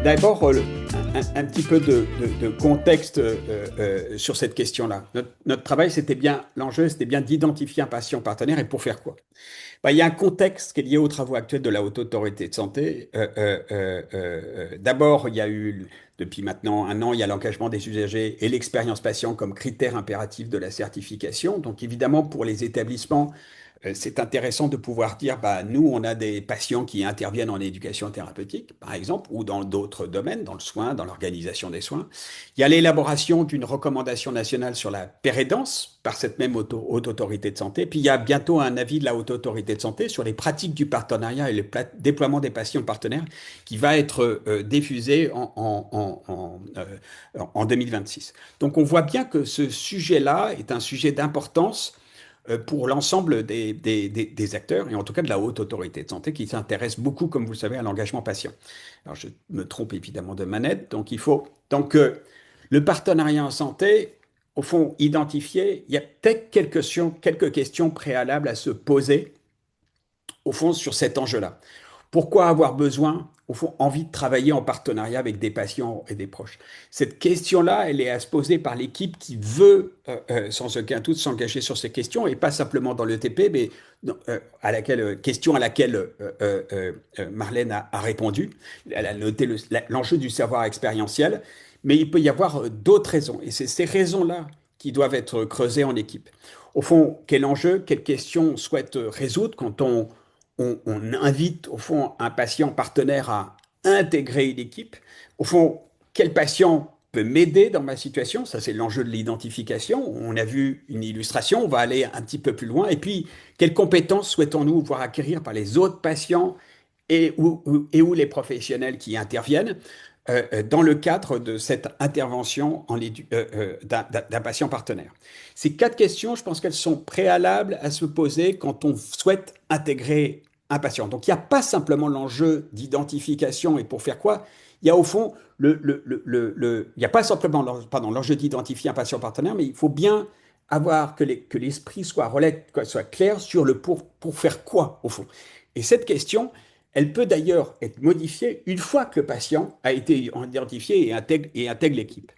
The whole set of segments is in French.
D'abord, un petit peu de contexte sur cette question-là. Notre travail, c'était bien, l'enjeu, c'était bien d'identifier un patient partenaire et pour faire quoi? Ben, il y a un contexte qui est lié aux travaux actuels de la Haute Autorité de Santé. D'abord, il y a eu, depuis maintenant un an, il y a l'engagement des usagers et l'expérience patient comme critère impératif de la certification. Donc, évidemment, pour les établissements, c'est intéressant de pouvoir dire, bah, nous, on a des patients qui interviennent en éducation thérapeutique, par exemple, ou dans d'autres domaines, dans le soin, dans l'organisation des soins. Il y a l'élaboration d'une recommandation nationale sur la pérédance par cette même haute autorité de santé. Puis il y a bientôt un avis de la haute autorité de santé sur les pratiques du partenariat et le déploiement des patients partenaires qui va être diffusé en 2026. Donc on voit bien que ce sujet-là est un sujet d'importance pour l'ensemble des acteurs, et en tout cas de la haute autorité de santé, qui s'intéresse beaucoup, comme vous le savez, à l'engagement patient. Alors je me trompe évidemment de manette, donc il faut, donc le partenariat en santé, au fond, identifié, il y a peut-être quelques questions préalables à se poser, au fond, sur cet enjeu-là. Pourquoi avoir besoin, au fond, envie de travailler en partenariat avec des patients et des proches? Cette question-là, elle est à se poser par l'équipe qui veut, sans aucun doute, s'engager sur ces questions, et pas simplement dans l'ETP, mais question à laquelle Marlène a répondu. Elle a noté l'enjeu du savoir expérientiel, mais il peut y avoir d'autres raisons, et c'est ces raisons-là qui doivent être creusées en équipe. Au fond, quel enjeu, quelle question on souhaite résoudre quand on invite au fond un patient partenaire à intégrer une équipe. Au fond, quel patient peut m'aider dans ma situation? Ça, c'est l'enjeu de l'identification. On a vu une illustration, on va aller un petit peu plus loin. Et puis, quelles compétences souhaitons-nous voir acquérir par les autres patients et où les professionnels qui interviennent dans le cadre de cette intervention d'un patient partenaire? Ces quatre questions, je pense qu'elles sont préalables à se poser quand on souhaite intégrer un patient. Donc il n'y a pas simplement l'enjeu d'identification et pour faire quoi. Il y a au fond, il n'y a pas simplement l'enjeu d'identifier un patient partenaire, mais il faut bien avoir que l'esprit soit clair sur le pour faire quoi au fond. Et cette question, elle peut d'ailleurs être modifiée une fois que le patient a été identifié et intègre l'équipe.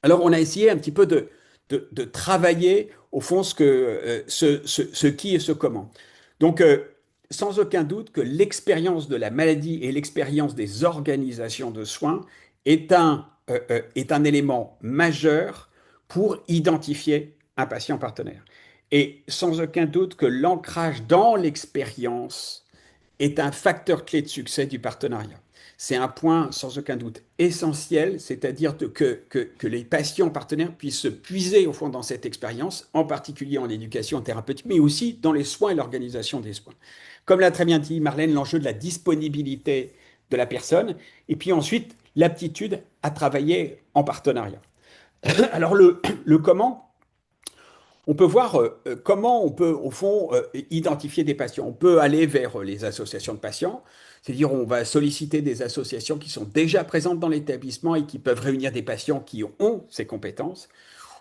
Alors, on a essayé un petit peu de travailler, au fond, ce qui et ce comment. Donc, sans aucun doute que l'expérience de la maladie et l'expérience des organisations de soins est un élément majeur pour identifier un patient partenaire. Et sans aucun doute que l'ancrage dans l'expérience est un facteur clé de succès du partenariat. C'est un point sans aucun doute essentiel, c'est-à-dire que les patients partenaires puissent se puiser au fond dans cette expérience, en particulier en éducation thérapeutique, mais aussi dans les soins et l'organisation des soins. Comme l'a très bien dit Marlène, l'enjeu de la disponibilité de la personne, et puis ensuite l'aptitude à travailler en partenariat. Alors le comment, on peut voir comment on peut, au fond, identifier des patients. On peut aller vers les associations de patients, c'est-à-dire on va solliciter des associations qui sont déjà présentes dans l'établissement et qui peuvent réunir des patients qui ont ces compétences.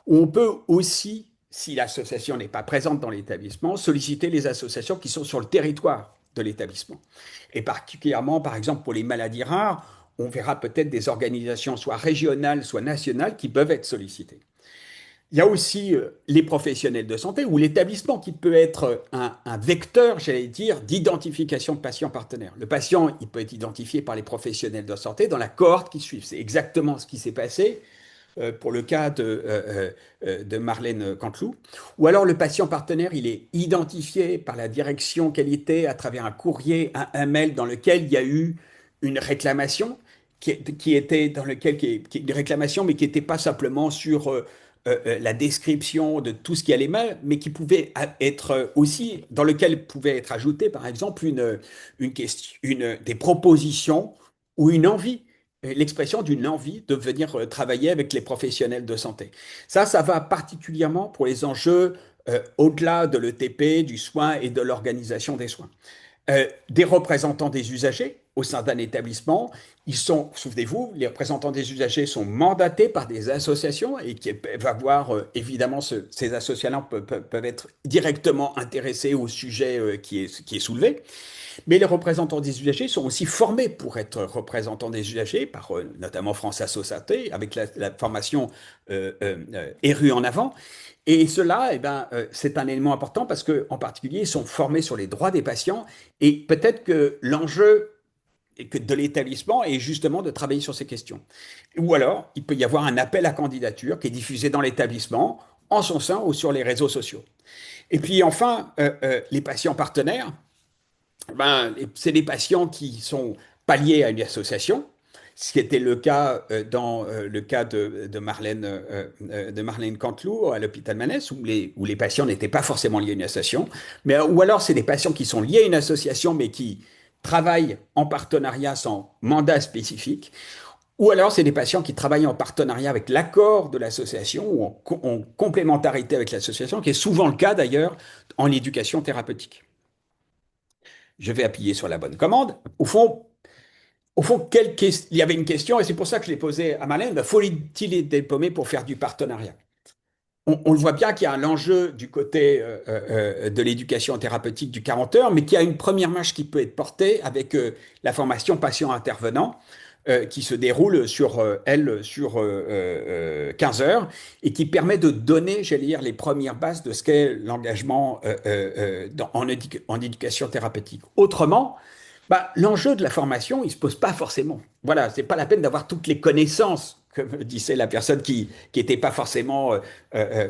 Ou on peut aussi, si l'association n'est pas présente dans l'établissement, solliciter les associations qui sont sur le territoire de l'établissement. Et particulièrement, par exemple, pour les maladies rares, on verra peut-être des organisations soit régionales, soit nationales qui peuvent être sollicitées. Il y a aussi les professionnels de santé ou l'établissement qui peut être un vecteur, j'allais dire, d'identification de patients partenaires. Le patient, il peut être identifié par les professionnels de santé dans la cohorte qui suit. C'est exactement ce qui s'est passé pour le cas de Marlène Canteloup. Ou alors le patient partenaire, il est identifié par la direction qualité à travers un courrier, un mail dans lequel il y a eu une réclamation qui était dans lequel une réclamation, mais qui n'était pas simplement sur la description de tout ce qui allait mal, mais qui pouvait être aussi, dans lequel pouvait être ajouté, par exemple, des propositions ou une envie, l'expression d'une envie de venir travailler avec les professionnels de santé. Ça va particulièrement pour les enjeux au-delà de l'ETP, du soin et de l'organisation des soins. Des représentants des usagers, au sein d'un établissement, ils sont, souvenez-vous, les représentants des usagers sont mandatés par des associations et qui peuvent avoir, évidemment, ces associations peuvent être directement intéressés au sujet qui est soulevé. Mais les représentants des usagers sont aussi formés pour être représentants des usagers, par notamment France Asso Santé, avec la formation érue en avant. Et cela, eh ben, c'est un élément important parce qu'en particulier, ils sont formés sur les droits des patients et peut-être que l'enjeu de l'établissement est justement de travailler sur ces questions. Ou alors, il peut y avoir un appel à candidature qui est diffusé dans l'établissement, en son sein ou sur les réseaux sociaux. Et puis enfin, les patients partenaires, ben, c'est des patients qui sont pas liés à une association, ce qui était le cas dans le cas de Marlène Canteloup à l'hôpital Manès, où les patients n'étaient pas forcément liés à une association, mais, ou alors c'est des patients qui sont liés à une association, mais qui travaillent en partenariat sans mandat spécifique, ou alors c'est des patients qui travaillent en partenariat avec l'accord de l'association ou en complémentarité avec l'association, qui est souvent le cas d'ailleurs en éducation thérapeutique. Je vais appuyer sur la bonne commande. Au fond, il y avait une question, et c'est pour ça que je l'ai posée à Marlène, faut-il être diplômé pour faire du partenariat? On le voit bien qu'il y a un enjeu du côté de l'éducation thérapeutique du 40 heures, mais qu'il y a une première marche qui peut être portée avec la formation patient-intervenant qui se déroule sur 15 heures et qui permet de donner, j'allais dire, les premières bases de ce qu'est l'engagement en éducation thérapeutique. Autrement, bah, l'enjeu de la formation, il ne se pose pas forcément. Voilà, c'est pas la peine d'avoir toutes les connaissances, comme disait la personne qui n'était pas forcément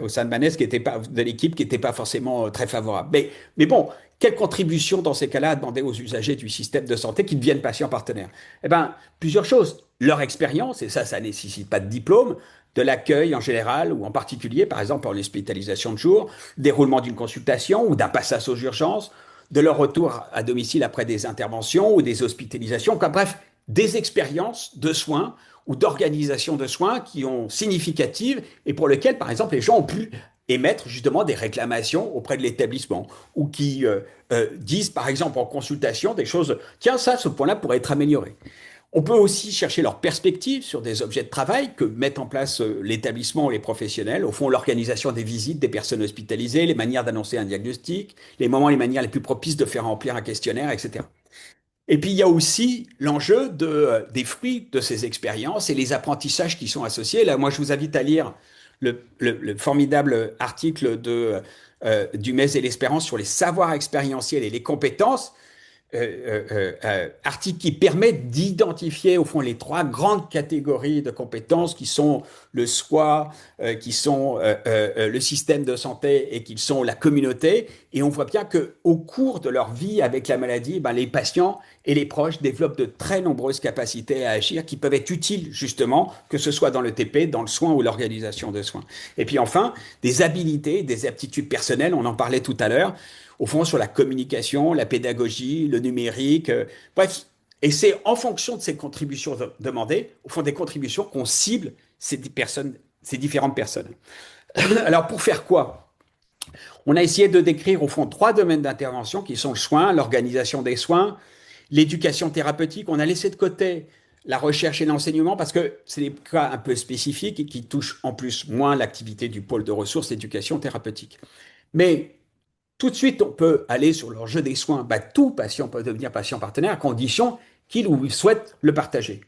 au sein de Manès, qui était pas de l'équipe, qui n'était pas forcément très favorable. Mais bon, quelle contribution dans ces cas-là à demander aux usagers du système de santé qui deviennent patients partenaires? Eh bien, plusieurs choses. Leur expérience, et ça ne nécessite pas de diplôme, de l'accueil en général ou en particulier, par exemple en hospitalisation de jour, déroulement d'une consultation ou d'un passage aux urgences, de leur retour à domicile après des interventions ou des hospitalisations, bref, des expériences de soins ou d'organisation de soins qui ont significatives et pour lesquelles, par exemple, les gens ont pu émettre justement des réclamations auprès de l'établissement ou qui disent, par exemple, en consultation, des choses, tiens, ça, ce point-là pourrait être amélioré. On peut aussi chercher leur perspective sur des objets de travail que mettent en place l'établissement ou les professionnels. Au fond, l'organisation des visites des personnes hospitalisées, les manières d'annoncer un diagnostic, les moments et les manières les plus propices de faire remplir un questionnaire, etc. Et puis, il y a aussi l'enjeu des fruits de ces expériences et les apprentissages qui sont associés. Là, moi, je vous invite à lire le formidable article Dumez et l'Espérance sur les savoirs expérientiels et les compétences article qui permet d'identifier au fond les trois grandes catégories de compétences qui sont le soi, qui sont le système de santé et qui sont la communauté. Et on voit bien que au cours de leur vie avec la maladie, ben, les patients et les proches développent de très nombreuses capacités à agir qui peuvent être utiles justement, que ce soit dans le TP, dans le soin ou l'organisation de soins. Et puis enfin, des habilités, des aptitudes personnelles, on en parlait tout à l'heure, au fond, sur la communication, la pédagogie, le numérique. Bref, et c'est en fonction de ces contributions demandées, au fond, des contributions qu'on cible ces différentes personnes. Alors, pour faire quoi? On a essayé de décrire, au fond, trois domaines d'intervention qui sont le soin, l'organisation des soins, l'éducation thérapeutique. On a laissé de côté la recherche et l'enseignement parce que c'est des cas un peu spécifiques et qui touchent en plus moins l'activité du pôle de ressources éducation thérapeutique. Mais tout de suite, on peut aller sur l'enjeu des soins. Bah, tout patient peut devenir patient partenaire à condition qu'il ou il souhaite le partager.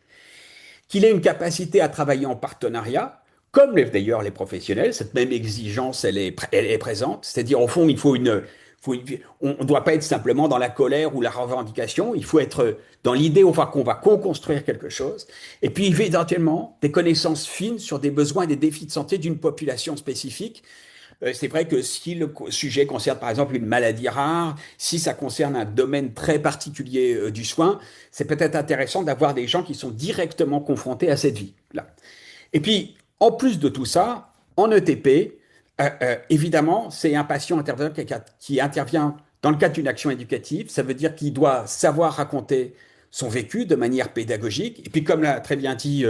Qu'il ait une capacité à travailler en partenariat, comme d'ailleurs les professionnels, cette même exigence, elle est présente. C'est-à-dire, au fond, on ne doit pas être simplement dans la colère ou la revendication, il faut être dans l'idée qu'on va co-construire quelque chose. Et puis, éventuellement, des connaissances fines sur des besoins et des défis de santé d'une population spécifique. C'est vrai que si le sujet concerne par exemple une maladie rare, si ça concerne un domaine très particulier du soin, c'est peut-être intéressant d'avoir des gens qui sont directement confrontés à cette vie-là. Et puis, en plus de tout ça, en ETP, évidemment, c'est un patient intervenant qui intervient dans le cadre d'une action éducative. Ça veut dire qu'il doit savoir raconter son vécu de manière pédagogique. Et puis, comme l'a très bien dit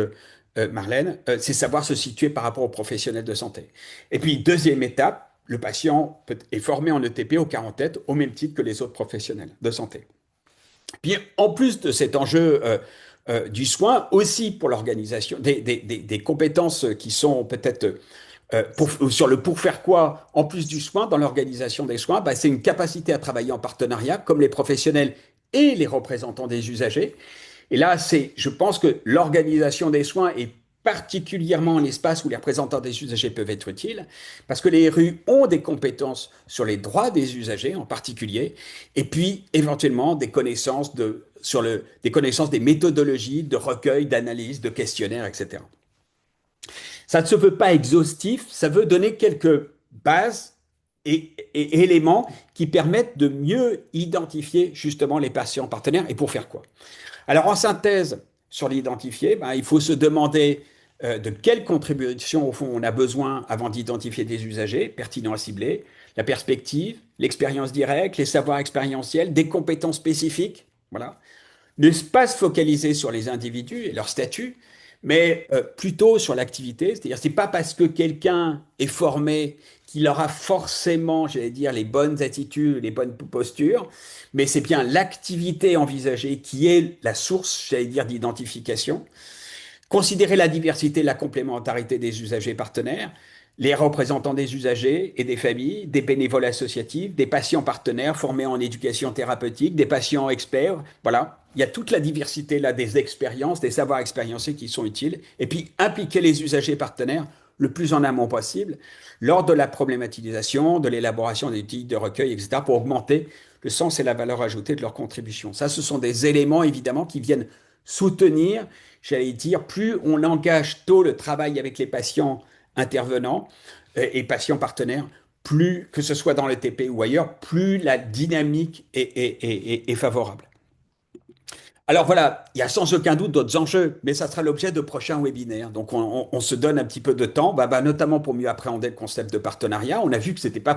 Marlène, c'est savoir se situer par rapport aux professionnels de santé. Et puis, deuxième étape, le patient est formé en ETP au 40 têtes au même titre que les autres professionnels de santé. Puis en plus de cet enjeu du soin, aussi pour l'organisation, des compétences qui sont peut-être sur le pour faire quoi, en plus du soin, dans l'organisation des soins, bah, c'est une capacité à travailler en partenariat, comme les professionnels et les représentants des usagers. Et là, je pense que l'organisation des soins est particulièrement un espace où les représentants des usagers peuvent être utiles, parce que les RU ont des compétences sur les droits des usagers en particulier, et puis éventuellement des connaissances des méthodologies de recueil, d'analyse, de questionnaires, etc. Ça ne se veut pas exhaustif, ça veut donner quelques bases et éléments qui permettent de mieux identifier justement les patients partenaires et pour faire quoi. Alors, en synthèse, sur l'identifier, ben, il faut se demander de quelle contribution, au fond, on a besoin avant d'identifier des usagers pertinents à cibler, la perspective, l'expérience directe, les savoirs expérientiels, des compétences spécifiques. Voilà. Ne pas se focaliser sur les individus et leur statut, mais plutôt sur l'activité. C'est-à-dire, c'est pas parce que quelqu'un est formé qu'il aura forcément, j'allais dire, les bonnes attitudes, les bonnes postures, mais c'est bien l'activité envisagée qui est la source, j'allais dire, d'identification. Considérer la diversité et la complémentarité des usagers partenaires, les représentants des usagers et des familles, des bénévoles associatifs, des patients partenaires formés en éducation thérapeutique, des patients experts. Voilà, il y a toute la diversité là des expériences, des savoirs expériencés qui sont utiles. Et puis impliquer les usagers partenaires le plus en amont possible lors de la problématisation, de l'élaboration des outils de recueil, etc., pour augmenter le sens et la valeur ajoutée de leur contribution. Ça, ce sont des éléments évidemment qui viennent soutenir, j'allais dire, plus on engage tôt le travail avec les patients intervenants et patients partenaires, plus, que ce soit dans le TP ou ailleurs, plus la dynamique est favorable. Alors voilà, il y a sans aucun doute d'autres enjeux, mais ça sera l'objet de prochains webinaires. Donc on se donne un petit peu de temps, notamment pour mieux appréhender le concept de partenariat. On a vu que ce n'était pas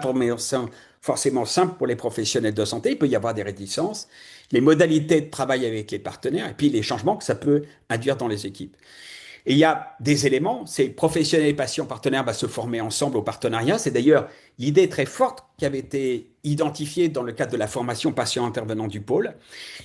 forcément simple pour les professionnels de santé, il peut y avoir des réticences, les modalités de travail avec les partenaires et puis les changements que ça peut induire dans les équipes. Et il y a des éléments, c'est professionnels et patients partenaires se former ensemble au partenariat. C'est d'ailleurs l'idée très forte qui avait été identifiée dans le cadre de la formation patient intervenant du pôle.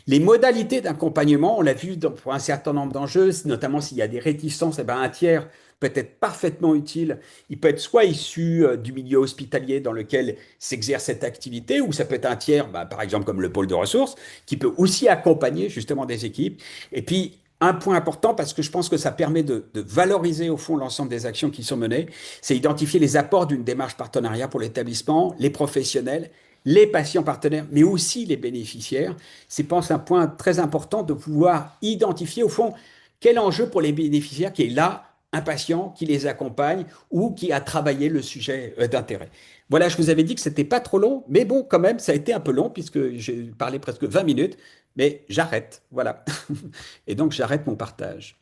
Les modalités d'accompagnement, on l'a vu pour un certain nombre d'enjeux, notamment s'il y a des réticences, un tiers peut être parfaitement utile. Il peut être soit issu du milieu hospitalier dans lequel s'exerce cette activité, ou ça peut être un tiers, par exemple comme le pôle de ressources, qui peut aussi accompagner justement des équipes. Et puis, un point important, parce que je pense que ça permet de valoriser au fond l'ensemble des actions qui sont menées, c'est identifier les apports d'une démarche partenariat pour l'établissement, les professionnels, les patients partenaires, mais aussi les bénéficiaires. C'est, je pense, un point très important de pouvoir identifier au fond quel enjeu pour les bénéficiaires qui est là, un patient qui les accompagne ou qui a travaillé le sujet d'intérêt. Voilà, je vous avais dit que c'était pas trop long, mais bon, quand même, ça a été un peu long puisque j'ai parlé presque 20 minutes, mais j'arrête, voilà. Et donc, j'arrête mon partage.